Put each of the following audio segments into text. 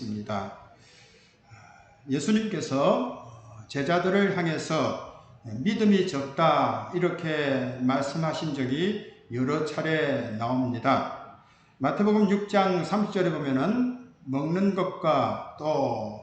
하겠습니다. 예수님께서 제자들을 향해서 믿음이 적다 이렇게 말씀하신 적이 여러 차례 나옵니다. 마태복음 6장 30절에 보면은 먹는 것과 또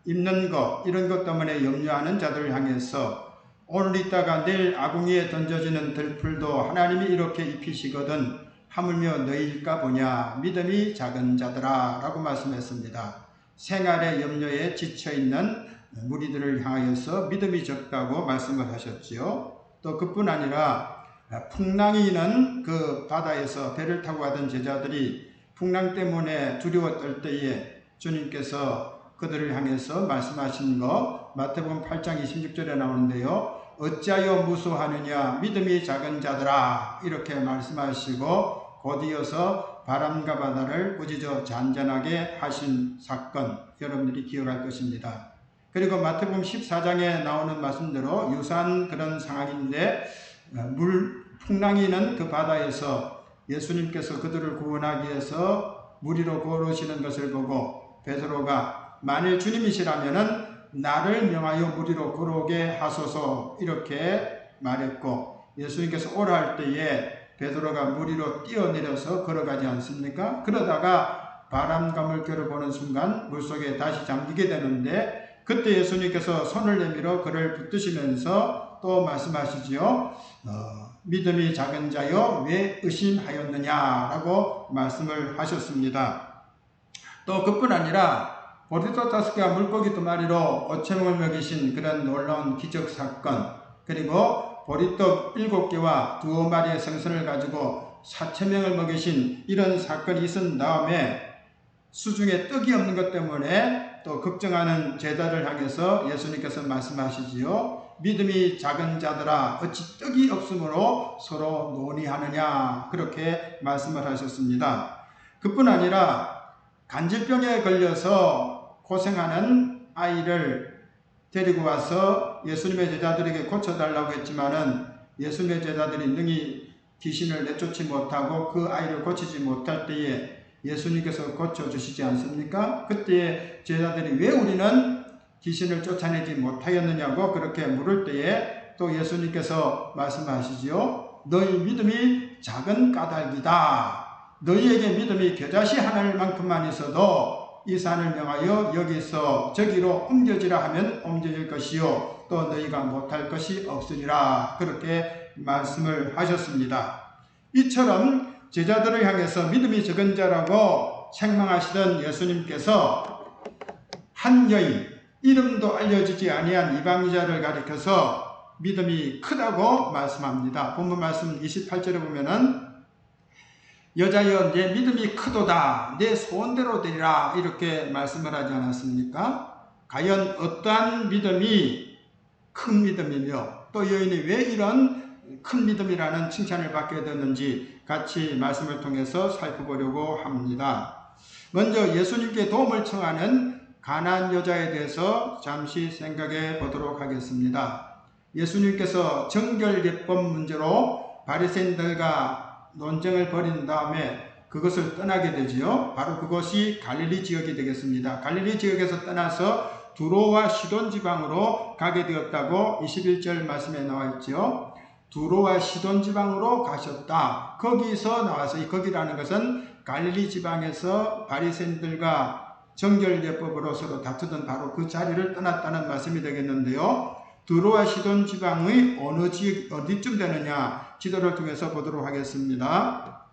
입는 것 이런 것 때문에 염려하는 자들을 향해서 오늘 있다가 내일 아궁이에 던져지는 들풀도 하나님이 이렇게 입히시거든 하물며 너희일까 보냐 믿음이 작은 자들아 라고 말씀했습니다. 생활의 염려에 지쳐있는 무리들을 향하여서 믿음이 적다고 말씀을 하셨지요. 또 그뿐 아니라 풍랑이 있는 그 바다에서 배를 타고 가던 제자들이 풍랑 때문에 두려워 떨 때에 주님께서 그들을 향해서 말씀하신 것 마태복음 8장 26절에 나오는데요. 어찌하여 무수하느냐 믿음이 작은 자들아 이렇게 말씀하시고 곧이어서 바람과 바다를 꾸짖어 잔잔하게 하신 사건 여러분들이 기억할 것입니다. 그리고 마태복음 14장에 나오는 말씀대로 유사한 그런 상황인데 풍랑이 있는 그 바다에서 예수님께서 그들을 구원하기 위해서 물 위로 걸으시는 것을 보고 베드로가 만일 주님이시라면은 나를 명하여 물 위로 걸어오게 하소서 이렇게 말했고 예수님께서 오라 할 때에 베드로가 물 위로 뛰어내려서 걸어가지 않습니까? 그러다가 바람과 물결을 보는 순간 물속에 다시 잠기게 되는데 그때 예수님께서 손을 내밀어 그를 붙드시면서 또 말씀하시지요. 믿음이 작은 자여 왜 의심하였느냐라고 말씀을 하셨습니다. 또 그뿐 아니라 보리떡 5개와 물고기 2마리로 5,000명을 먹이신 그런 놀라운 기적 사건 그리고 보리떡 7개와 2마리의 생선을 가지고 4,000명을 먹이신 이런 사건이 있은 다음에 수중에 떡이 없는 것 때문에 또 걱정하는 제자를 향해서 예수님께서 말씀하시지요. 믿음이 작은 자들아 어찌 떡이 없으므로 서로 논의하느냐 그렇게 말씀을 하셨습니다. 그뿐 아니라 간질병에 걸려서 고생하는 아이를 데리고 와서 예수님의 제자들에게 고쳐달라고 했지만은 예수님의 제자들이 능히 귀신을 내쫓지 못하고 그 아이를 고치지 못할 때에 예수님께서 고쳐주시지 않습니까? 그때 제자들이 왜 우리는 귀신을 쫓아내지 못하였느냐고 그렇게 물을 때에 또 예수님께서 말씀하시지요. 너희 믿음이 작은 까닭이다. 너희에게 믿음이 겨자씨 하나만큼만 있어도 이 산을 명하여 여기서 저기로 옮겨지라 하면 옮겨질 것이요 또 너희가 못할 것이 없으리라 그렇게 말씀을 하셨습니다. 이처럼 제자들을 향해서 믿음이 적은 자라고 책망하시던 예수님께서 한 여인 이름도 알려지지 아니한 이방인자를 가리켜서 믿음이 크다고 말씀합니다. 본문 말씀 28절에 보면은 여자여 내 믿음이 크도다 내 소원대로 되리라 이렇게 말씀을 하지 않았습니까? 과연 어떠한 믿음이 큰 믿음이며 또 여인이 왜 이런 큰 믿음이라는 칭찬을 받게 됐는지 같이 말씀을 통해서 살펴보려고 합니다. 먼저 예수님께 도움을 청하는 가나안 여자에 대해서 잠시 생각해 보도록 하겠습니다. 예수님께서 정결예법 문제로 바리새인들과 논쟁을 벌인 다음에 그것을 떠나게 되지요. 바로 그것이 갈릴리 지역이 되겠습니다. 갈릴리 지역에서 떠나서 두로와 시돈 지방으로 가게 되었다고 21절 말씀에 나와 있죠. 두로와 시돈 지방으로 가셨다. 거기서 나와서 이 거기라는 것은 갈릴리 지방에서 바리새인들과 정결예법으로 서로 다투던 바로 그 자리를 떠났다는 말씀이 되겠는데요. 두로와 시돈 지방의 어디쯤 되느냐 지도를 통해서 보도록 하겠습니다.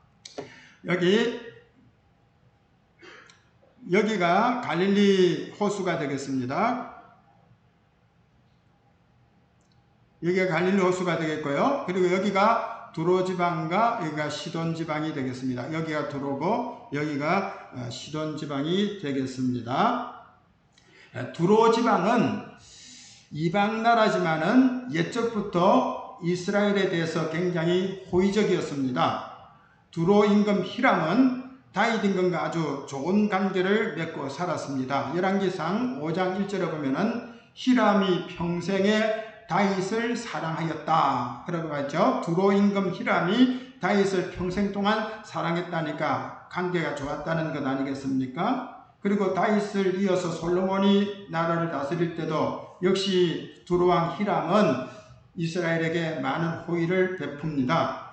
여기가 갈릴리 호수가 되겠습니다. 여기가 갈릴리 호수가 되겠고요. 그리고 여기가 두로 지방과 여기가 시돈 지방이 되겠습니다. 여기가 두로고 여기가 시돈 지방이 되겠습니다. 두로 지방은 이방 나라지만은 옛적부터 이스라엘에 대해서 굉장히 호의적이었습니다. 두로 임금 히람은 다윗 임금과 아주 좋은 관계를 맺고 살았습니다. 열왕기상 5장 1절에 보면은 히람이 평생에 다윗을 사랑하였다 그러고 하죠. 두로 임금 히람이 다윗을 평생 동안 사랑했다니까 관계가 좋았다는 것 아니겠습니까? 그리고 다윗을 이어서 솔로몬이 나라를 다스릴 때도 역시 두로왕 히람은 이스라엘에게 많은 호의를 베풉니다.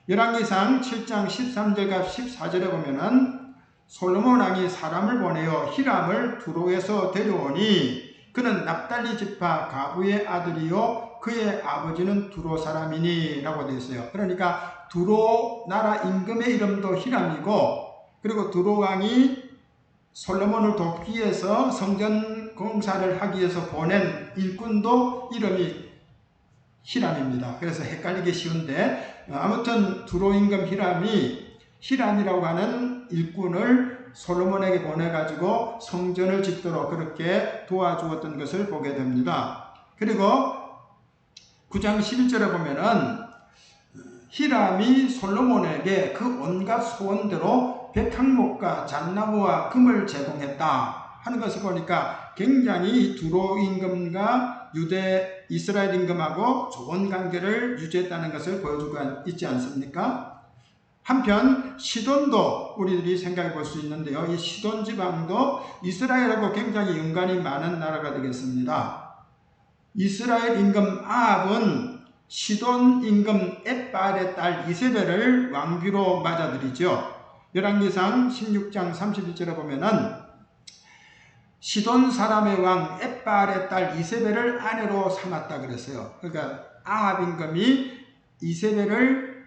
열왕기상 7장 13절과 14절에 보면은 솔로몬 왕이 사람을 보내어 히람을 두로에서 데려오니 그는 납달리 지파 가부의 아들이요 그의 아버지는 두로 사람이니 라고 되어 있어요. 그러니까 두로 나라 임금의 이름도 히람이고, 그리고 두로 왕이 솔로몬을 돕기 위해서 성전 공사를 하기 위해서 보낸 일꾼도 이름이 히람입니다. 그래서 헷갈리기 쉬운데, 아무튼 두로 임금 히람이라고 하는 일꾼을 솔로몬에게 보내가지고 성전을 짓도록 그렇게 도와주었던 것을 보게 됩니다. 그리고 9장 11절에 보면은 히람이 솔로몬에게 그 온갖 소원대로 백향목과 잣나무와 금을 제공했다 하는 것을 보니까 굉장히 두로 임금과 이스라엘 임금하고 좋은 관계를 유지했다는 것을 보여주고 있지 않습니까? 한편 시돈도 우리들이 생각해 볼 수 있는데요. 이 시돈 지방도 이스라엘하고 굉장히 연관이 많은 나라가 되겠습니다. 이스라엘 임금 아합은 시돈 임금 엣발의 딸 이세벨을 왕비로 맞아들이죠. 열왕기상 16장 31절에 보면은 시돈 사람의 왕 엣발의 딸 이세벨을 아내로 삼았다 그랬어요. 그러니까 아합 임금이 이세벨을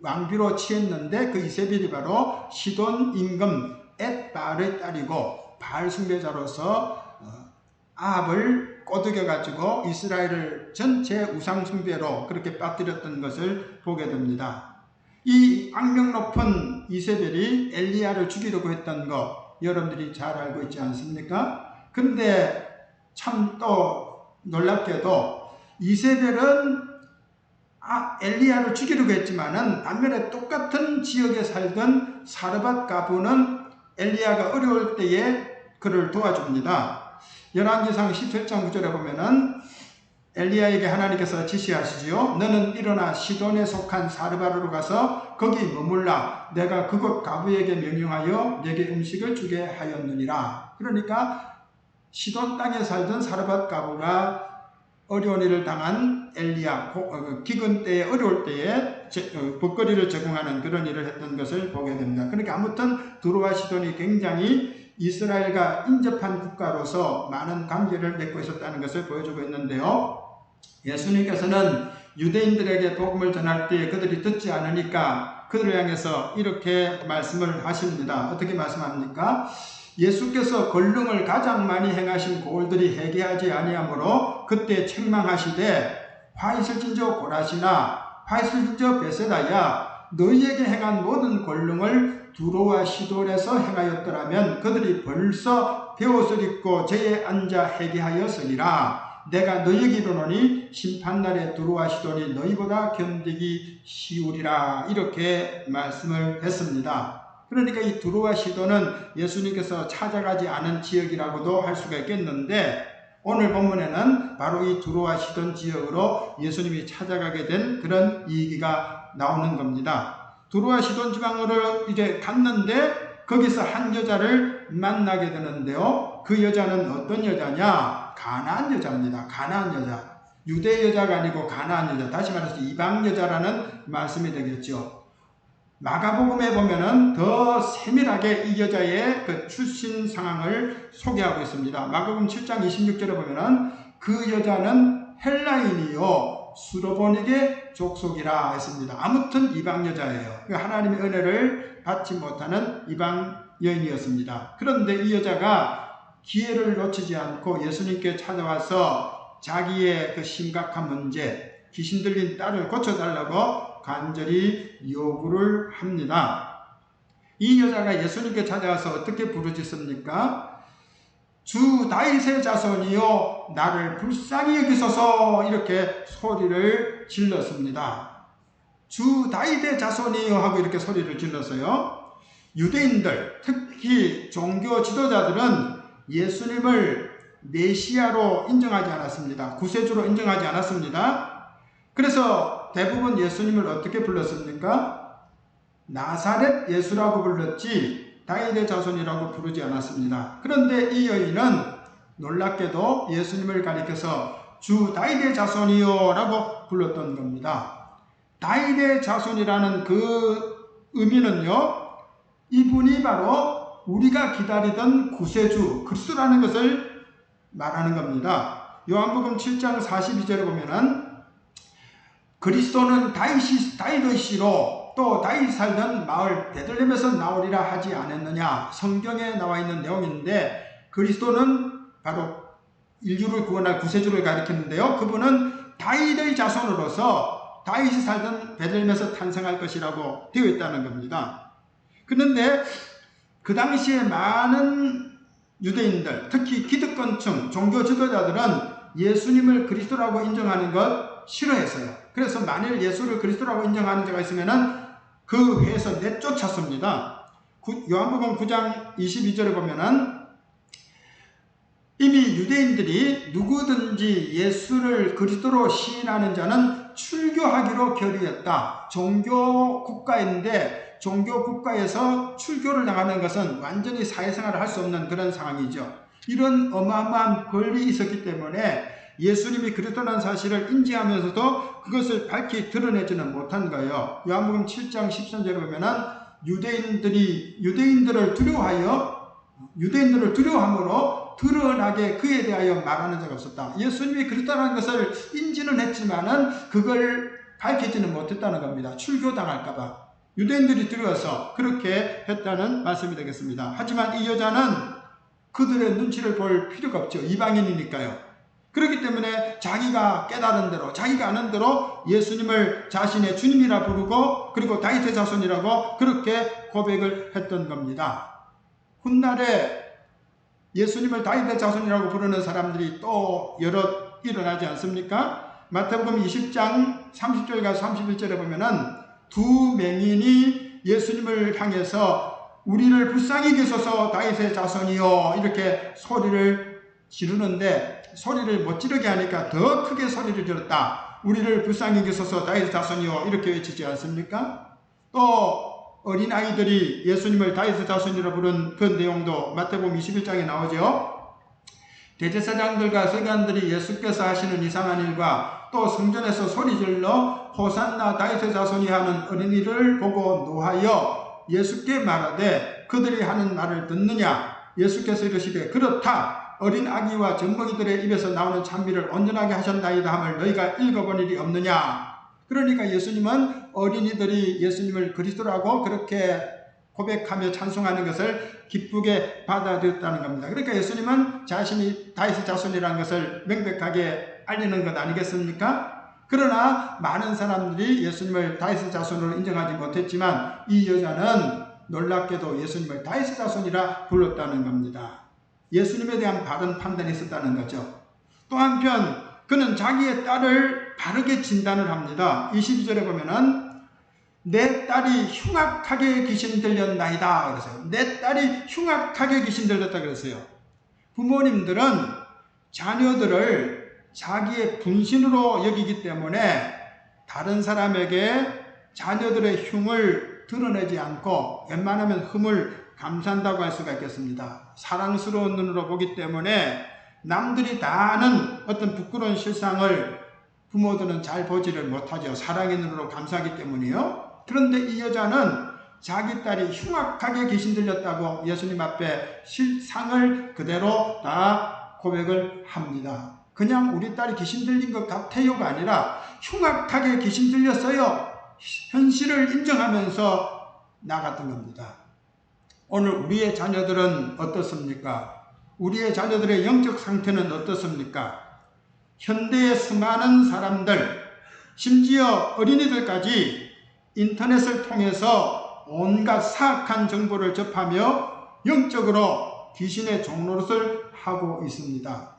왕비로 취했는데 그 이세벨이 바로 시돈 임금 엣발의 딸이고 바알 숭배자로서 아합을 꼬드겨 가지고 이스라엘을 전체 우상 숭배로 그렇게 빠뜨렸던 것을 보게 됩니다. 이 악명 높은 이세벨이 엘리야를 죽이려고 했던 거 여러분들이 잘 알고 있지 않습니까? 그런데 참 또 놀랍게도 이세벨은 엘리야를 죽이려고 했지만은 반면에 똑같은 지역에 살던 사르밧 가부는 엘리야가 어려울 때에 그를 도와줍니다. 열왕기상 17장 9절에 보면은 엘리야에게 하나님께서 지시하시지요. 너는 일어나 시돈에 속한 사르밧으로 가서 거기 머물라. 내가 그곳 가부에게 명령하여 내게 음식을 주게 하였느니라. 그러니까 시돈 땅에 살던 사르밧 가부가 어려운 일을 당한 엘리야, 기근 때에 어려울 때에 먹거리를 제공하는 그런 일을 했던 것을 보게 됩니다. 그러니까 아무튼 두로와 시돈이 굉장히 이스라엘과 인접한 국가로서 많은 관계를 맺고 있었다는 것을 보여주고 있는데요. 예수님께서는 유대인들에게 복음을 전할 때 그들이 듣지 않으니까 그들을 향해서 이렇게 말씀을 하십니다. 어떻게 말씀합니까? 예수께서 권능을 가장 많이 행하신 고을들이 회개하지 아니하므로 그때 책망하시되 화 있을진저 고라시나 화 있을진저 베세다야 너희에게 행한 모든 권능을 두로와 시돈에서 행하였더라면 그들이 벌써 베옷을 입고 제에 앉아 회개하였으리라. 내가 너희에게 이르노니 심판날에 두로와 시돈이 너희보다 견디기 쉬우리라. 이렇게 말씀을 했습니다. 그러니까 이 두로와 시돈은 예수님께서 찾아가지 않은 지역이라고도 할 수가 있겠는데 오늘 본문에는 바로 이 두로와 시돈 지역으로 예수님이 찾아가게 된 그런 이야기가 나오는 겁니다. 두로와 시돈 지방으로 이제 갔는데 거기서 한 여자를 만나게 되는데요. 그 여자는 어떤 여자냐? 가나안 여자입니다. 가나안 여자. 유대 여자가 아니고 가나안 여자. 다시 말해서 이방 여자라는 말씀이 되겠죠. 마가복음에 보면은 더 세밀하게 이 여자의 그 출신 상황을 소개하고 있습니다. 마가복음 7장 26절에 보면은 그 여자는 헬라인이요 수로보닉의 족속이라 했습니다. 아무튼 이방 여자예요. 하나님의 은혜를 받지 못하는 이방 여인이었습니다. 그런데 이 여자가 기회를 놓치지 않고 예수님께 찾아와서 자기의 그 심각한 문제, 귀신 들린 딸을 고쳐달라고 간절히 요구를 합니다. 이 여자가 예수님께 찾아와서 어떻게 부르짖습니까? 주 다윗의 자손이여 나를 불쌍히 여기소서 이렇게 소리를 질렀습니다. 주 다윗의 자손이여 하고 이렇게 소리를 질렀어요. 유대인들, 특히 종교 지도자들은 예수님을 메시아로 인정하지 않았습니다. 구세주로 인정하지 않았습니다. 그래서 대부분 예수님을 어떻게 불렀습니까? 나사렛 예수라고 불렀지 다윗의 자손이라고 부르지 않았습니다. 그런데 이 여인은 놀랍게도 예수님을 가리켜서 주 다윗의 자손이요 라고 불렀던 겁니다. 다윗의 자손이라는 그 의미는요, 이분이 바로 우리가 기다리던 구세주 그리스도라는 것을 말하는 겁니다. 요한복음 7장 42절에 보면은 그리스도는 다윗의 씨로 또 다윗이 살던 마을 베들레헴에서 나오리라 하지 않았느냐, 성경에 나와 있는 내용인데, 그리스도는 바로 인류를 구원할 구세주를 가리키는데요, 그분은 다윗의 자손으로서 다윗이 살던 베들레헴에서 탄생할 것이라고 되어 있다는 겁니다. 그런데 그 당시에 많은 유대인들, 특히 기득권층, 종교 지도자들은 예수님을 그리스도라고 인정하는 것 싫어했어요. 그래서 만일 예수를 그리스도라고 인정하는 자가 있으면은 그 회에서 내쫓았습니다. 요한복음 9장 22절에 보면은 이미 유대인들이 누구든지 예수를 그리스도로 시인하는 자는 출교하기로 결의했다. 종교 국가인데 종교 국가에서 출교를 당하는 것은 완전히 사회생활을 할 수 없는 그런 상황이죠. 이런 어마어마한 벌이 있었기 때문에 예수님이 그리스도라는 사실을 인지하면서도 그것을 밝히 드러내지는 못한 거예요. 요한복음 7장 13절에 보면은 유대인들을 두려워함으로 드러나게 그에 대하여 말하는 자가 없었다. 예수님이 그리스도라는 것을 인지는 했지만은 그걸 밝히지는 못했다는 겁니다. 출교당할까봐. 유대인들이 두려워서 그렇게 했다는 말씀이 되겠습니다. 하지만 이 여자는 그들의 눈치를 볼 필요가 없죠. 이방인이니까요. 그렇기 때문에 자기가 깨달은 대로, 자기가 아는 대로 예수님을 자신의 주님이라 부르고 그리고 다윗의 자손이라고 그렇게 고백을 했던 겁니다. 훗날에 예수님을 다윗의 자손이라고 부르는 사람들이 또 여럿 일어나지 않습니까? 마태복음 20장 30절과 31절에 보면은 두 맹인이 예수님을 향해서 우리를 불쌍히 계소서 다윗의 자손이요 이렇게 소리를 지르는데, 소리를 못 지르게 하니까 더 크게 소리를 질렀다. 우리를 불쌍히 계소서 다윗의 자손이요 이렇게 외치지 않습니까? 또 어린아이들이 예수님을 다윗의 자손이라 부른 그 내용도 마태복음 21장에 나오죠. 대제사장들과 서기관들이 예수께서 하시는 이상한 일과 또 성전에서 소리질러 호산나 다윗의 자손이 하는 어린이를 보고 노하여 예수께 말하되 그들이 하는 말을 듣느냐. 예수께서 이르시되 그렇다. 어린 아기와 젖먹이들의 입에서 나오는 찬미를 온전하게 하셨나이다 함을 너희가 읽어본 일이 없느냐. 그러니까 예수님은 어린이들이 예수님을 그리스도라고 그렇게 고백하며 찬송하는 것을 기쁘게 받아들였다는 겁니다. 그러니까 예수님은 자신이 다윗의 자손이라는 것을 명백하게 알리는 것 아니겠습니까? 그러나 많은 사람들이 예수님을 다윗의 자손으로 인정하지 못했지만 이 여자는 놀랍게도 예수님을 다윗의 자손이라 불렀다는 겁니다. 예수님에 대한 바른 판단이 있었다는 거죠. 또 한편 그는 자기의 딸을 바르게 진단을 합니다. 22절에 보면은 내 딸이 흉악하게 귀신 들렸나이다 그랬어요. 내 딸이 흉악하게 귀신 들렸다 그랬어요. 부모님들은 자녀들을 자기의 분신으로 여기기 때문에 다른 사람에게 자녀들의 흉을 드러내지 않고 웬만하면 흠을 감싼다고 할 수가 있겠습니다. 사랑스러운 눈으로 보기 때문에 남들이 다 아는 어떤 부끄러운 실상을 부모들은 잘 보지를 못하죠. 사랑의 눈으로 감싸기 때문이요. 그런데 이 여자는 자기 딸이 흉악하게 귀신 들렸다고 예수님 앞에 실상을 그대로 다 고백을 합니다. 그냥 우리 딸이 귀신 들린 것 같아요가 아니라 흉악하게 귀신 들렸어요. 현실을 인정하면서 나갔던 겁니다. 오늘 우리의 자녀들은 어떻습니까? 우리의 자녀들의 영적 상태는 어떻습니까? 현대의 수많은 사람들, 심지어 어린이들까지 인터넷을 통해서 온갖 사악한 정보를 접하며 영적으로 귀신의 종노릇을 하고 있습니다.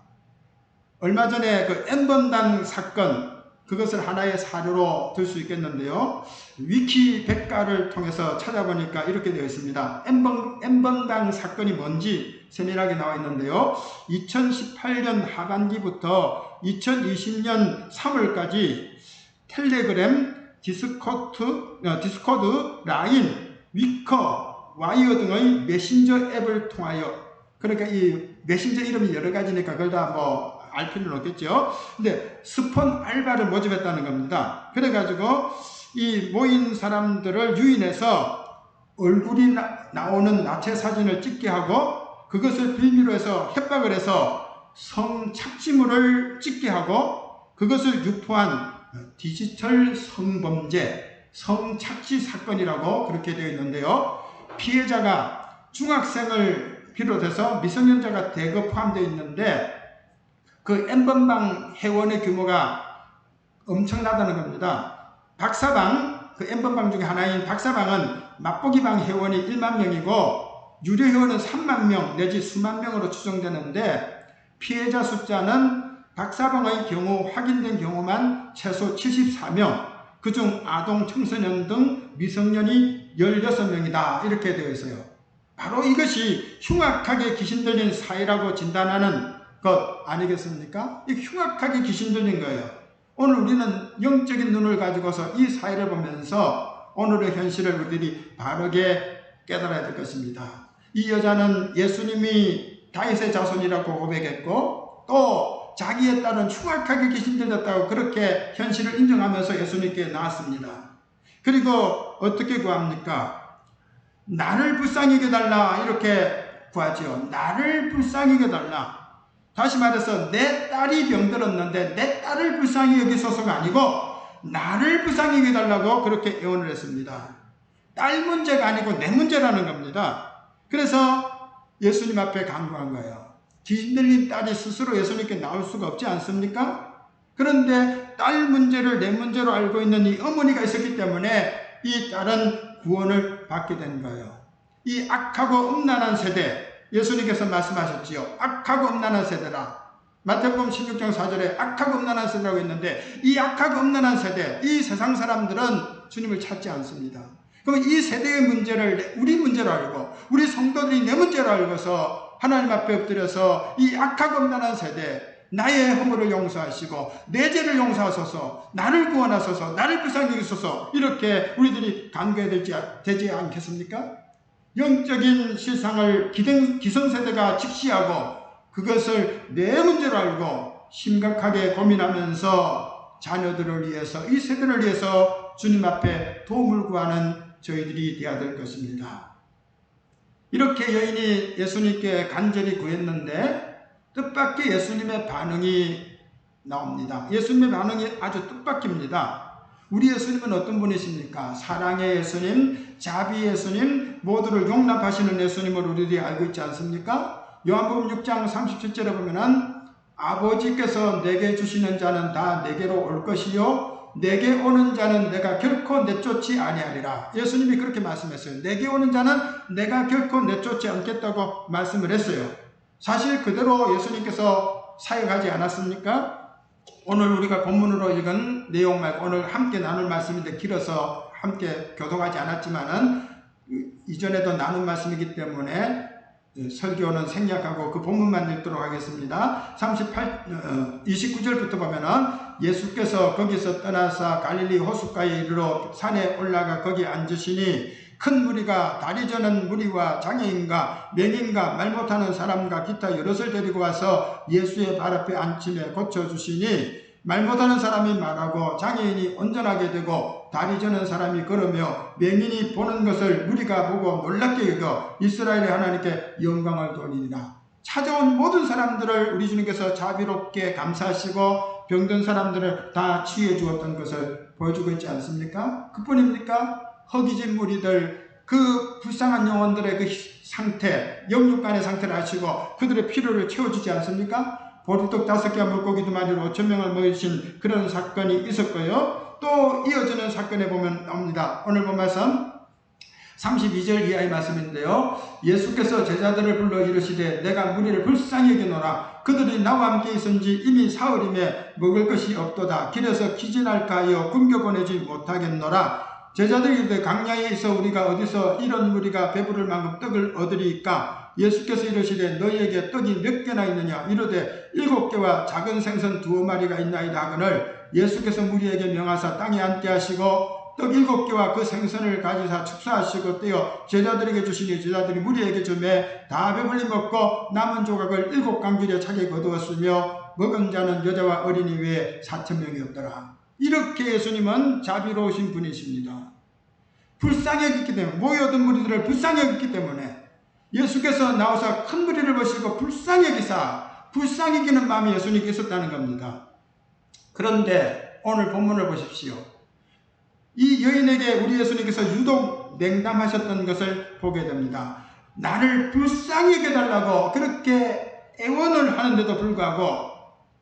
얼마 전에 그 N번당 사건, 그것을 하나의 사료로 들 수 있겠는데요. 위키 백과를 통해서 찾아보니까 이렇게 되어 있습니다. N번당 사건이 뭔지 세밀하게 나와 있는데요. 2018년 하반기부터 2020년 3월까지 텔레그램, 디스코드, 라인, 위커, 와이어 등의 메신저 앱을 통하여, 그러니까 이 메신저 이름이 여러 가지니까 그걸 다 뭐 알 필요는 없겠죠. 근데 스폰 알바를 모집했다는 겁니다. 그래가지고 이 모인 사람들을 유인해서 얼굴이 나오는 나체 사진을 찍게 하고 그것을 빌미로 해서 협박을 해서 성착취물을 찍게 하고 그것을 유포한 디지털 성범죄, 성착취 사건이라고 그렇게 되어 있는데요. 피해자가 중학생을 비롯해서 미성년자가 대거 포함되어 있는데 그 N번방 회원의 규모가 엄청나다는 겁니다. 박사방, 그 N번방 중에 하나인 박사방은 맛보기방 회원이 1만 명이고 유료 회원은 3만 명 내지 수만 명으로 추정되는데 피해자 숫자는 박사방의 경우 확인된 경우만 최소 74명, 그중 아동, 청소년 등 미성년이 16명이다 이렇게 되어 있어요. 바로 이것이 흉악하게 귀신 들린 사회라고 진단하는 것 아니겠습니까? 이 흉악하게 귀신 들린 거예요. 오늘 우리는 영적인 눈을 가지고서 이 사회를 보면서 오늘의 현실을 우리들이 바르게 깨달아야 될 것입니다. 이 여자는 예수님이 다윗의 자손이라고 고백했고 또 자기에 따른 흉악하게 귀신 들렸다고 그렇게 현실을 인정하면서 예수님께 나왔습니다. 그리고 어떻게 구합니까? 나를 불쌍히 여겨달라 이렇게 구하지요. 나를 불쌍히 여겨달라. 다시 말해서 내 딸이 병들었는데 내 딸을 불쌍히 여기소서가 아니고 나를 불쌍히 여겨달라고 그렇게 애원을 했습니다. 딸 문제가 아니고 내 문제라는 겁니다. 그래서 예수님 앞에 간구한 거예요. 귀신 들린 딸이 스스로 예수님께 나올 수가 없지 않습니까? 그런데 딸 문제를 내 문제로 알고 있는 이 어머니가 있었기 때문에 이 딸은 구원을 받게 된 거예요. 이 악하고 음란한 세대, 예수님께서 말씀하셨지요. 악하고 음란한 세대라. 마태복음 16장 4절에 악하고 음란한 세대라고 했는데 이 악하고 음란한 세대, 이 세상 사람들은 주님을 찾지 않습니다. 그럼 이 세대의 문제를 우리 문제로 알고 우리 성도들이 내 문제로 알고서 하나님 앞에 엎드려서 이 악하고 음란한 세대, 나의 허물을 용서하시고 내 죄를 용서하소서, 나를 구원하소서, 나를 불쌍히 여기소서 이렇게 우리들이 간구해야 되지 않겠습니까? 영적인 실상을 기성세대가 직시하고 그것을 내 문제로 알고 심각하게 고민하면서 자녀들을 위해서 이 세대를 위해서 주님 앞에 도움을 구하는 저희들이 되어야 될 것입니다. 이렇게 여인이 예수님께 간절히 구했는데 뜻밖의 예수님의 반응이 나옵니다. 예수님의 반응이 아주 뜻밖입니다. 우리 예수님은 어떤 분이십니까? 사랑의 예수님, 자비의 예수님, 모두를 용납하시는 예수님을 우리들이 알고 있지 않습니까? 요한복음 6장 37절에 보면은 아버지께서 내게 주시는 자는 다 내게로 올 것이요 내게 오는 자는 내가 결코 내쫓지 아니하리라. 예수님이 그렇게 말씀했어요. 내게 오는 자는 내가 결코 내쫓지 않겠다고 말씀을 했어요. 사실 그대로 예수님께서 사역하지 않았습니까? 오늘 우리가 본문으로 읽은 내용 말고 오늘 함께 나눌 말씀인데 길어서 함께 교독하지 않았지만은 이전에도 나눈 말씀이기 때문에 설교는 생략하고 그 본문만 읽도록 하겠습니다. 29절부터 보면은 예수께서 거기서 떠나서 갈릴리 호숫가에 이르러 산에 올라가 거기 앉으시니 큰 무리가 다리 저는 무리와 장애인과 맹인과 말 못하는 사람과 기타 여럿을 데리고 와서 예수의 발 앞에 앉힘에 고쳐주시니 말 못하는 사람이 말하고 장애인이 온전하게 되고 다리 저는 사람이 걸으며 맹인이 보는 것을 무리가 보고 놀랍게 여겨 이스라엘의 하나님께 영광을 돌리니라. 찾아온 모든 사람들을 우리 주님께서 자비롭게 감사하시고 병든 사람들을 다 치유해 주었던 것을 보여주고 있지 않습니까? 그뿐입니까? 허기진 무리들, 그 불쌍한 영혼들의 그 상태, 영육간의 상태를 아시고 그들의 필요를 채워주지 않습니까? 보리떡 5개와 물고기 2마리로 5,000명을 먹이신 그런 사건이 있었고요. 또 이어지는 사건에 보면 나옵니다. 오늘 본 말씀 32절 이하의 말씀인데요. 예수께서 제자들을 불러 이르시되 내가 무리를 불쌍히 여기노라. 그들이 나와 함께 있은지 이미 사흘임에 먹을 것이 없도다. 길에서 기진할까 하여 굶겨보내지 못하겠노라. 제자들이 이르되 강야에 있어 우리가 어디서 이런 무리가 배부를 만큼 떡을 얻으리이까? 예수께서 이르시되 너희에게 떡이 몇 개나 있느냐? 이르되 7개와 작은 생선 2마리가 있나이다 하거늘 예수께서 무리에게 명하사 땅에 앉게 하시고 떡 7개와 그 생선을 가지사 축사하시고 떼어 제자들에게 주시니 제자들이 무리에게 주매 다 배불리 먹고 남은 조각을 7강줄에 차게 거두었으며 먹은 자는 여자와 어린이 외에 4,000명이었더라. 이렇게 예수님은 자비로우신 분이십니다. 불쌍히 여겼기 때문에, 모여든 무리들을 불쌍히 여겼기 때문에 예수께서 나와서 큰 무리를 보시고 불쌍히 여기사, 불쌍히 여기는 마음이 예수님께 있었다는 겁니다. 그런데 오늘 본문을 보십시오. 이 여인에게 우리 예수님께서 유독 냉담하셨던 것을 보게 됩니다. 나를 불쌍히 여겨달라고 그렇게 애원을 하는데도 불구하고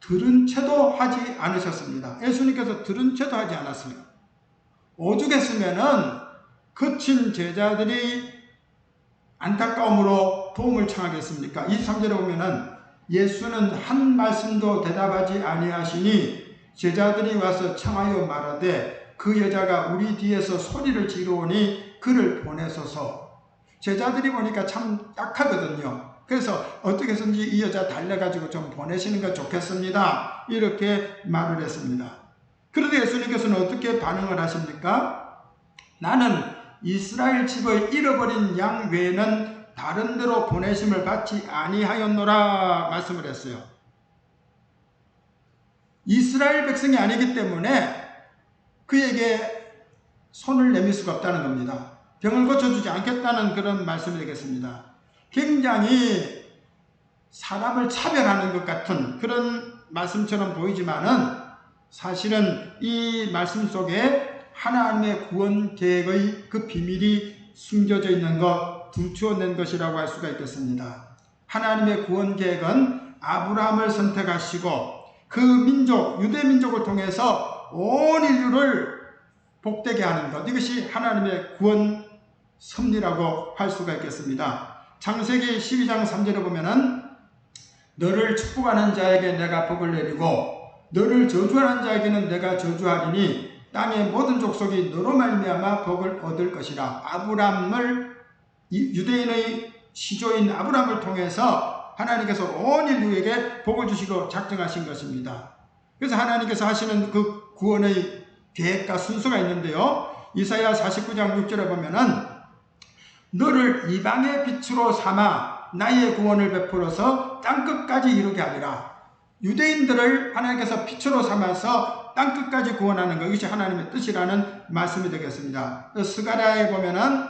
들은 채도 하지 않으셨습니다. 예수님께서 들은 채도 하지 않았어요. 오죽했으면은 거친 제자들이 안타까움으로 도움을 청하겠습니까? 23절에 보면은 예수는 한 말씀도 대답하지 아니하시니 제자들이 와서 청하여 말하되 그 여자가 우리 뒤에서 소리를 지르오니 그를 보내소서. 제자들이 보니까 참 딱하거든요. 그래서 어떻게 해서든지 이 여자 달래가지고 좀 보내시는 게 좋겠습니다. 이렇게 말을 했습니다. 그런데 예수님께서는 어떻게 반응을 하십니까? 나는 이스라엘 집의 잃어버린 양 외에는 다른 데로 보내심을 받지 아니하였노라 말씀을 했어요. 이스라엘 백성이 아니기 때문에 그에게 손을 내밀 수가 없다는 겁니다. 병을 고쳐주지 않겠다는 그런 말씀이 되겠습니다. 굉장히 사람을 차별하는 것 같은 그런 말씀처럼 보이지만은 사실은 이 말씀 속에 하나님의 구원 계획의 그 비밀이 숨겨져 있는 것, 두추어낸 것이라고 할 수가 있겠습니다. 하나님의 구원 계획은 아브라함을 선택하시고 그 민족, 유대 민족을 통해서 온 인류를 복되게 하는 것, 이것이 하나님의 구원 섭리라고 할 수가 있겠습니다. 창세기 12장 3절에 보면은 너를 축복하는 자에게 내가 복을 내리고 너를 저주하는 자에게는 내가 저주하리니 땅의 모든 족속이 너로 말미암아 복을 얻을 것이라. 아브람을, 유대인의 시조인 아브람을 통해서 하나님께서 온 인류에게 복을 주시고 작정하신 것입니다. 그래서 하나님께서 하시는 그 구원의 계획과 순서가 있는데요. 이사야 49장 6절에 보면은 너를 이방의 빛으로 삼아 나의 구원을 베풀어서 땅끝까지 이루게 하리라. 유대인들을 하나님께서 빛으로 삼아서 땅끝까지 구원하는 것, 이것이 하나님의 뜻이라는 말씀이 되겠습니다. 스가랴에 보면은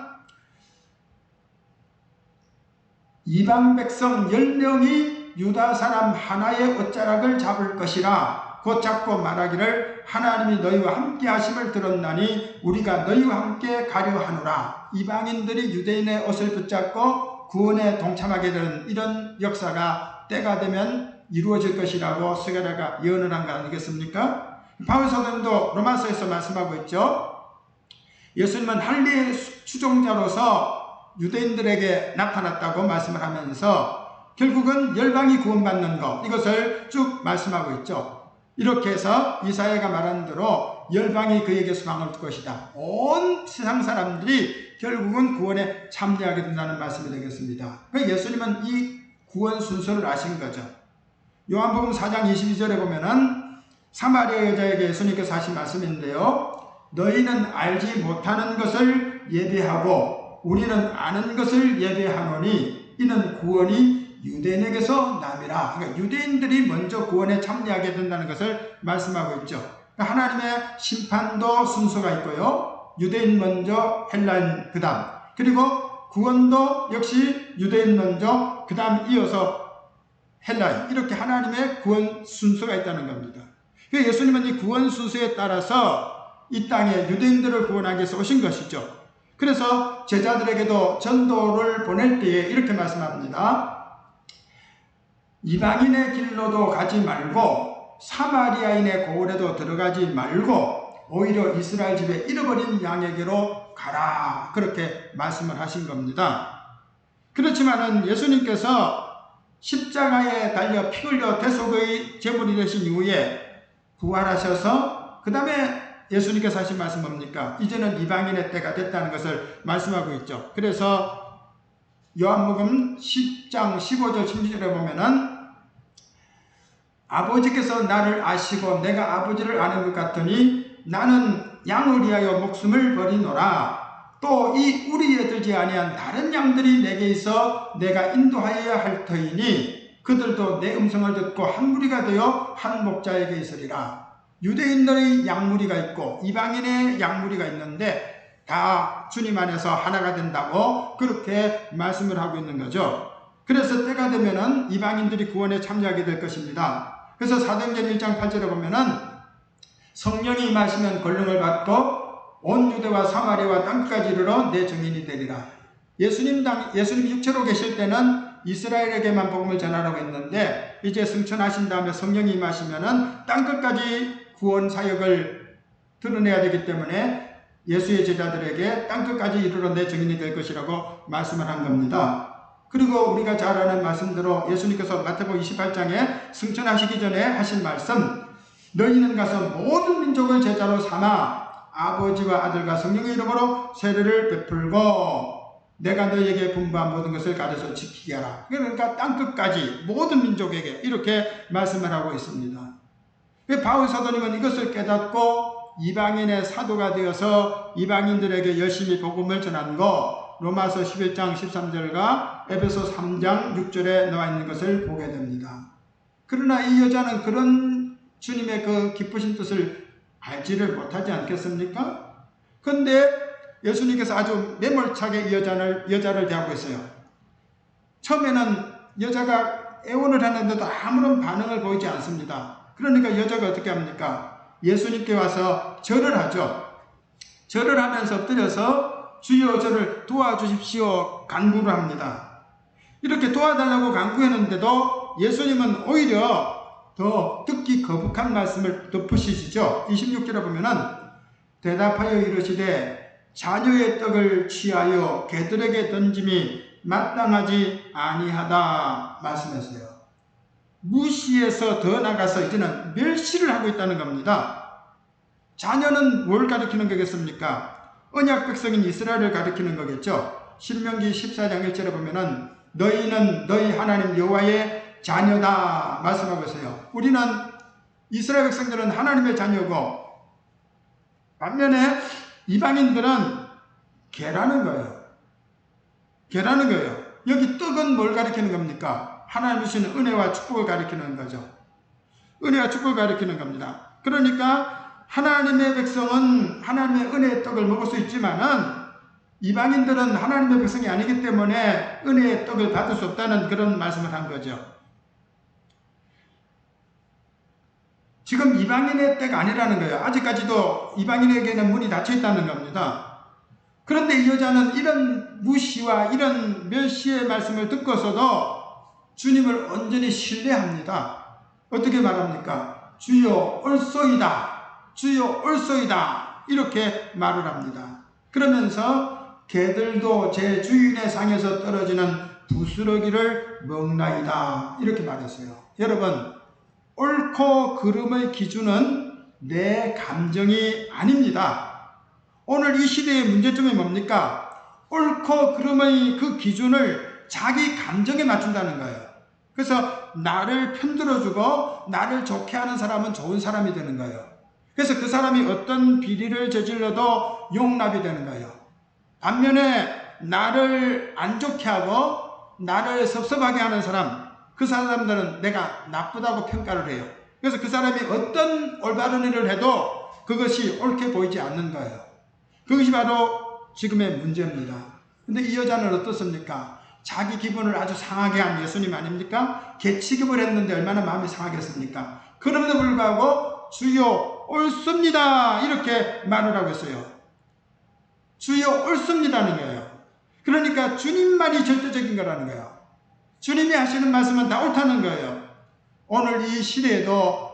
이방 백성 10명이 유다 사람 하나의 옷자락을 잡을 것이라 곧 잡고 말하기를 하나님이 너희와 함께 하심을 들었나니 우리가 너희와 함께 가려 하노라. 이방인들이 유대인의 옷을 붙잡고 구원에 동참하게 되는 이런 역사가 때가 되면 이루어질 것이라고 스가랴가 예언을 한 거 아니겠습니까? 바울 사도님도 로마서에서 말씀하고 있죠. 예수님은 할례의 추종자로서 유대인들에게 나타났다고 말씀을 하면서 결국은 열방이 구원받는 것, 이것을 쭉 말씀하고 있죠. 이렇게 해서 이사야가 말한 대로 열방이 그에게 소망을 둘 것이다. 온 세상 사람들이 결국은 구원에 참여하게 된다는 말씀이 되겠습니다. 그러니까 예수님은 이 구원 순서를 아신 거죠. 요한복음 4장 22절에 보면은 사마리아 여자에게 예수님께서 하신 말씀인데요. 너희는 알지 못하는 것을 예배하고 우리는 아는 것을 예배하노니 이는 구원이 유대인에게서 남이라. 그러니까 유대인들이 먼저 구원에 참여하게 된다는 것을 말씀하고 있죠. 그러니까 하나님의 심판도 순서가 있고요. 유대인 먼저, 헬라인 그 다음, 그리고 구원도 역시 유대인 먼저, 그 다음 이어서 헬라인, 이렇게 하나님의 구원 순서가 있다는 겁니다. 그러니까 예수님은 이 구원 순서에 따라서 이 땅에 유대인들을 구원하기 위해서 오신 것이죠. 그래서 제자들에게도 전도를 보낼 때에 이렇게 말씀합니다. 이방인의 길로도 가지 말고 사마리아인의 고을에도 들어가지 말고 오히려 이스라엘 집에 잃어버린 양에게로 가라. 그렇게 말씀을 하신 겁니다. 그렇지만은 예수님께서 십자가에 달려 피 흘려 대속의 제물이 되신 이후에 부활하셔서 그 다음에 예수님께서 하신 말씀 뭡니까? 이제는 이방인의 때가 됐다는 것을 말씀하고 있죠. 그래서 요한복음 10장 15절 16절에 보면은 아버지께서 나를 아시고 내가 아버지를 아는 것 같으니 나는 양을 위하여 목숨을 버리노라. 또 이 우리에 들지 아니한 다른 양들이 내게 있어 내가 인도하여야 할 터이니 그들도 내 음성을 듣고 한 무리가 되어 한 목자에게 있으리라. 유대인들의 양무리가 있고 이방인의 양무리가 있는데 다 주님 안에서 하나가 된다고 그렇게 말씀을 하고 있는 거죠. 그래서 때가 되면은 이방인들이 구원에 참여하게 될 것입니다. 그래서 사도행전 1장 8절에 보면은 성령이 임하시면 권능을 받고 온 유대와 사마리아와 땅끝까지 이르러 내 증인이 되리라. 예수님 육체로 계실 때는 이스라엘에게만 복음을 전하라고 했는데 이제 승천하신 다음에 성령이 임하시면은 땅끝까지 구원 사역을 드러내야 되기 때문에 예수의 제자들에게 땅끝까지 이르러 내 증인이 될 것이라고 말씀을 한 겁니다. 그리고 우리가 잘 아는 말씀대로 예수님께서 마태복음 28장에 승천하시기 전에 하신 말씀, 너희는 가서 모든 민족을 제자로 삼아 아버지와 아들과 성령의 이름으로 세례를 베풀고 내가 너희에게 분부한 모든 것을 가르쳐 지키게 하라. 그러니까 땅끝까지 모든 민족에게 이렇게 말씀을 하고 있습니다. 바울 사도님은 이것을 깨닫고 이방인의 사도가 되어서 이방인들에게 열심히 복음을 전한 거 로마서 11장 13절과 에베소 3장 6절에 나와 있는 것을 보게 됩니다. 그러나 이 여자는 그런 주님의 그 기쁘신 뜻을 알지를 못하지 않겠습니까? 그런데 예수님께서 아주 매몰차게 이 여자를 대하고 있어요. 처음에는 여자가 애원을 하는데도 아무런 반응을 보이지 않습니다. 그러니까 여자가 어떻게 합니까? 예수님께 와서 절을 하죠. 절을 하면서 엎드려서 주여 저를 도와주십시오 간구를 합니다. 이렇게 도와달라고 간구했는데도 예수님은 오히려 더 듣기 거북한 말씀을 덧붙이시죠. 26절에 보면은 대답하여 이르시되 자녀의 떡을 취하여 개들에게 던짐이 마땅하지 아니하다 말씀하세요. 무시해서 더 나가서 이제는 멸시를 하고 있다는 겁니다. 자녀는 뭘 가리키는 거겠습니까? 언약 백성인 이스라엘을 가리키는 거겠죠. 신명기 14장 1절에 보면은 너희는 너희 하나님 여호와의 자녀다 말씀하고 있어요. 우리는 이스라엘 백성들은 하나님의 자녀고 반면에 이방인들은 개라는 거예요. 개라는 거예요. 여기 떡은 뭘 가리키는 겁니까? 하나님 주시는 은혜와 축복을 가리키는 거죠. 은혜와 축복을 가리키는 겁니다. 그러니까 하나님의 백성은 하나님의 은혜의 떡을 먹을 수 있지만은 이방인들은 하나님의 백성이 아니기 때문에 은혜의 떡을 받을 수 없다는 그런 말씀을 한 거죠. 지금 이방인의 때가 아니라는 거예요. 아직까지도 이방인에게는 문이 닫혀 있다는 겁니다. 그런데 이 여자는 이런 무시와 이런 멸시의 말씀을 듣고서도 주님을 온전히 신뢰합니다. 어떻게 말합니까? 주여 옳소이다. 주여 옳소이다. 이렇게 말을 합니다. 그러면서 개들도 제 주인의 상에서 떨어지는 부스러기를 먹나이다. 이렇게 말했어요. 여러분, 옳고 그름의 기준은 내 감정이 아닙니다. 오늘 이 시대의 문제점이 뭡니까? 옳고 그름의 그 기준을 자기 감정에 맞춘다는 거예요. 그래서 나를 편들어주고 나를 좋게 하는 사람은 좋은 사람이 되는 거예요. 그래서 그 사람이 어떤 비리를 저질러도 용납이 되는 거예요. 반면에 나를 안 좋게 하고 나를 섭섭하게 하는 사람, 그 사람들은 내가 나쁘다고 평가를 해요. 그래서 그 사람이 어떤 올바른 일을 해도 그것이 옳게 보이지 않는 거예요. 그것이 바로 지금의 문제입니다. 근데 이 여자는 어떻습니까? 자기 기분을 아주 상하게 한 예수님 아닙니까? 개취급을 했는데 얼마나 마음이 상하겠습니까? 그럼에도 불구하고 주여 옳습니다 이렇게 말을 하고 있어요. 주여 옳습니다는 거예요. 그러니까 주님 말이 절대적인 거라는 거예요. 주님이 하시는 말씀은 다 옳다는 거예요. 오늘 이 시대에도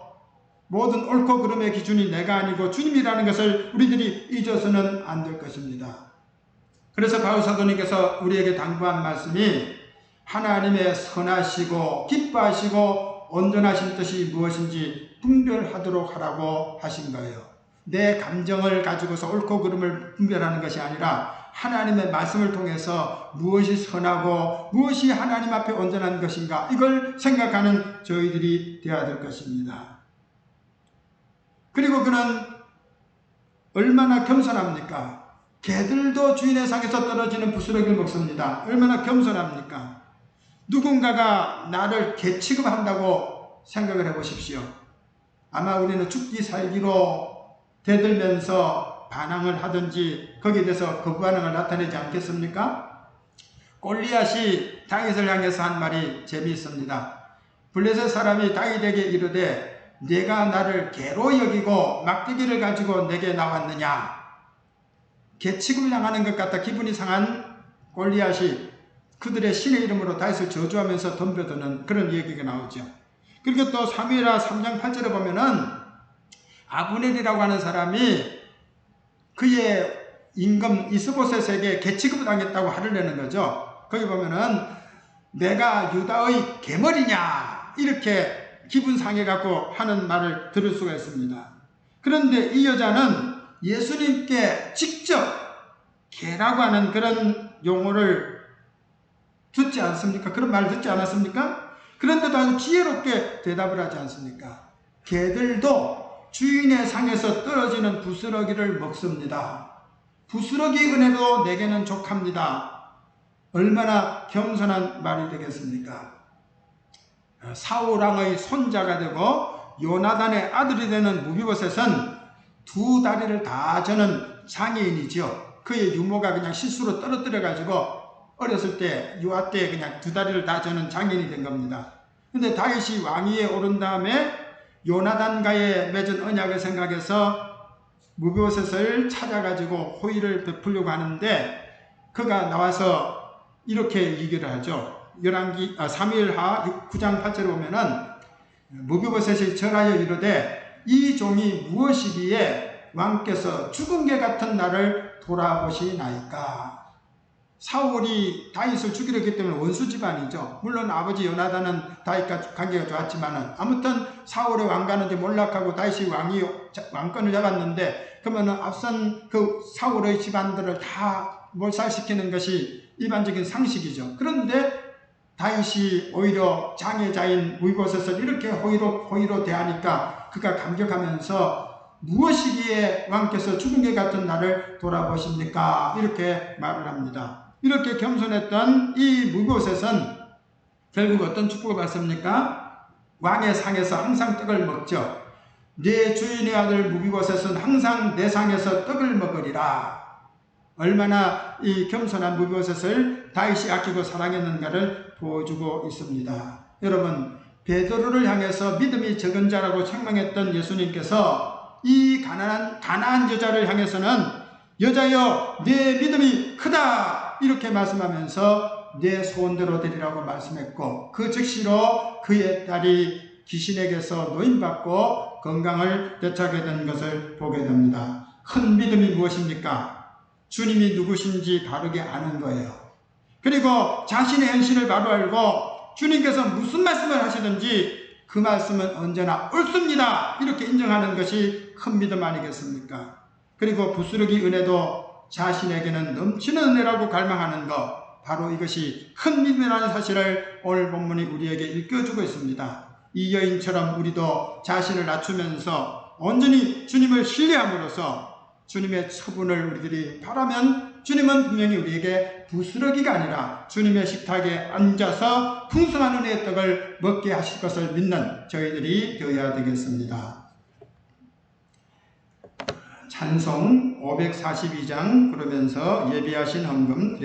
모든 옳고 그름의 기준이 내가 아니고 주님이라는 것을 우리들이 잊어서는 안 될 것입니다. 그래서 바울 사도님께서 우리에게 당부한 말씀이 하나님의 선하시고 기뻐하시고 온전하신 뜻이 무엇인지 분별하도록 하라고 하신 거예요. 내 감정을 가지고서 옳고 그름을 분별하는 것이 아니라 하나님의 말씀을 통해서 무엇이 선하고 무엇이 하나님 앞에 온전한 것인가 이걸 생각하는 저희들이 되어야 될 것입니다. 그리고 그는 얼마나 겸손합니까? 개들도 주인의 상에서 떨어지는 부스러기를 먹습니다. 얼마나 겸손합니까? 누군가가 나를 개 취급한다고 생각을 해보십시오. 아마 우리는 죽기 살기로 대들면서 반항을 하든지 거기에 대해서 거부 반응을 나타내지 않겠습니까? 골리앗이 다윗을 향해서 한 말이 재미있습니다. 블레셋 사람이 다윗에게 이르되 네가 나를 개로 여기고 막대기를 가지고 내게 나왔느냐. 개 취급을 당하는 것 같아 기분이 상한 골리앗이 그들의 신의 이름으로 다윗을 저주하면서 덤벼드는 그런 얘기가 나오죠. 그리고 또 사무엘하 3장 8절에 보면은 아브넬이라고 하는 사람이 그의 임금 이스보셋에게 개 취급을 당했다고 화를 내는 거죠. 거기 보면은 내가 유다의 개머리냐 이렇게 기분 상해갖고 하는 말을 들을 수가 있습니다. 그런데 이 여자는 예수님께 직접 개라고 하는 그런 용어를 듣지 않습니까? 그런 말을 듣지 않았습니까? 그런데도 아주 지혜롭게 대답을 하지 않습니까? 개들도 주인의 상에서 떨어지는 부스러기를 먹습니다. 부스러기 은혜도 내게는 족합니다. 얼마나 겸손한 말이 되겠습니까? 사울 왕의 손자가 되고 요나단의 아들이 되는 무비보셋은 두 다리를 다 저는 장애인이지요. 그의 유모가 그냥 실수로 떨어뜨려 가지고 어렸을 때 유아 때 그냥 두 다리를 다 저는 장애인이 된 겁니다. 근데 다윗이 왕위에 오른 다음에 요나단과의 맺은 언약을 생각해서 무비보셋을 찾아가지고 호의를 베풀려고 하는데 그가 나와서 이렇게 얘기를 하죠. 사무엘하 9장 8절에 보면은 무비보셋이 절하여 이르되 이 종이 무엇이기에 왕께서 죽은 개 같은 나를 돌아보시나이까. 사울이 다윗을 죽이려 했기 때문에 원수 집안이죠. 물론 아버지 요나단은 다윗과 관계가 좋았지만은 아무튼 사울의 왕가는데 몰락하고 다윗이 왕권을 잡았는데 그러면은 앞선 그 사울의 집안들을 다 몰살시키는 것이 일반적인 상식이죠. 그런데 다윗이 오히려 장애자인 무비보셋을 이렇게 호의로 대하니까 그가 감격하면서 무엇이기에 왕께서 죽은 개 같은 나를 돌아보십니까? 이렇게 말을 합니다. 이렇게 겸손했던 이 무비보셋은 결국 어떤 축복을 받습니까? 왕의 상에서 항상 떡을 먹죠. 네 주인의 아들 무비보셋은 항상 내 상에서 떡을 먹으리라. 얼마나 이 겸손한 무비보셋을 다윗이 아끼고 사랑했는가를 보여주고 있습니다. 여러분, 베드로를 향해서 믿음이 적은 자라고 책망했던 예수님께서 이 가난한 여자를 향해서는 여자여 내 믿음이 크다 이렇게 말씀하면서 내 소원대로 되리라고 말씀했고 그 즉시로 그의 딸이 귀신에게서 노임받고 건강을 되찾게 된 것을 보게 됩니다. 큰 믿음이 무엇입니까? 주님이 누구신지 바르게 아는 거예요. 그리고 자신의 현실을 바로 알고 주님께서 무슨 말씀을 하시든지 그 말씀은 언제나 옳습니다. 이렇게 인정하는 것이 큰 믿음 아니겠습니까? 그리고 부스러기 은혜도 자신에게는 넘치는 은혜라고 갈망하는 것, 바로 이것이 큰 믿음이라는 사실을 오늘 본문이 우리에게 일깨워주고 있습니다. 이 여인처럼 우리도 자신을 낮추면서 온전히 주님을 신뢰함으로써 주님의 처분을 우리들이 바라면 주님은 분명히 우리에게 부스러기가 아니라 주님의 식탁에 앉아서 풍성한 은혜의 떡을 먹게 하실 것을 믿는 저희들이 되어야 되겠습니다. 찬송 542장 그러면서 예비하신 헌금 드리겠습니다.